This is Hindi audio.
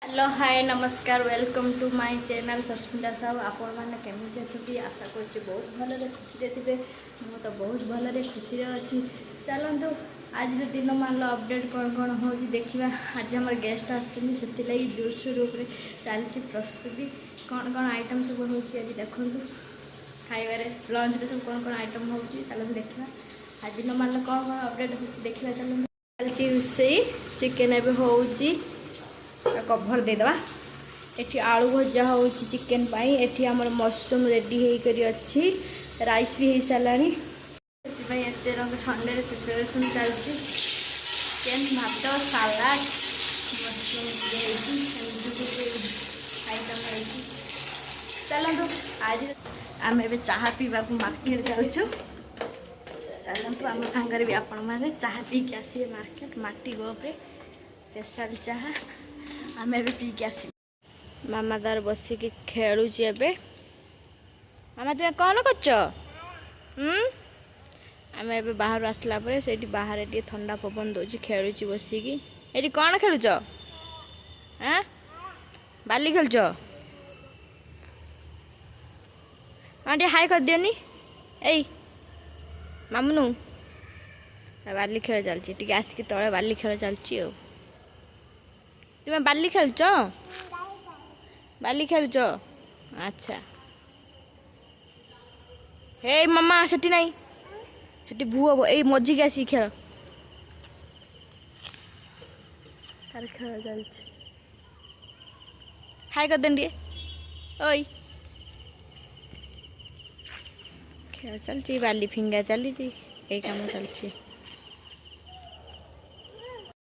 हेलो हाय नमस्कार welcome to my channel Sasmita Sahu आपण मैंने केमी अच्छी आशा कर बहुत भल खुशी थे मु तो बहुत भल खुशी अच्छी चलतु आज दिन मान अपडेट कौन कौन हो देखा आज आम गेस्ट आसती जोरसोर चलती प्रस्तुति कौन कौन आइटम सब हो देखु खाइबार लंच सब कौन कौन आइटम हो चलते देखा आज दिन मान कौन कौन अपडेट हो देखा चलते चलती रोसई चिकेन एवं हो कभर देदेवा एठी आलू भजा हो चिकेन पाई एठी हमर मशरूम रेडी होकर अच्छी राइस भी हो सारानी एते रंग संडे प्रिपरेशन चलती चिकेन भात सालाड मशरूम आइटम चलतु आज आम ए चाह पीवा मार्केट जाऊँ चलतु आम सागर भी आपण मैंने चाह पी के आसिए मार्केट माटी गोपे स्पेशल चाह आम ए पी के आस मामा तार बसिक खेलुची ए मामा तुम कौन कर आम ए बाहर आसला से बाहर टे ठंडा पवन दौर खेलुची बसिक ये कौन खेलुच हाँ बाली खेलुच हाँ टे हाई कर दियोनी ए मामुनु बाली खेल चलती टे आसिक तले बाली खेल चलती तुम्हें बाली खेलुच बाली खेलुच अच्छा हे मामा सेठी नहीं सेठी भू हम ये मझी के आसिक खेल तार खेल चलती हाई कर दें ओई खेल चलती बाली फिंगा चली यही काम चलती।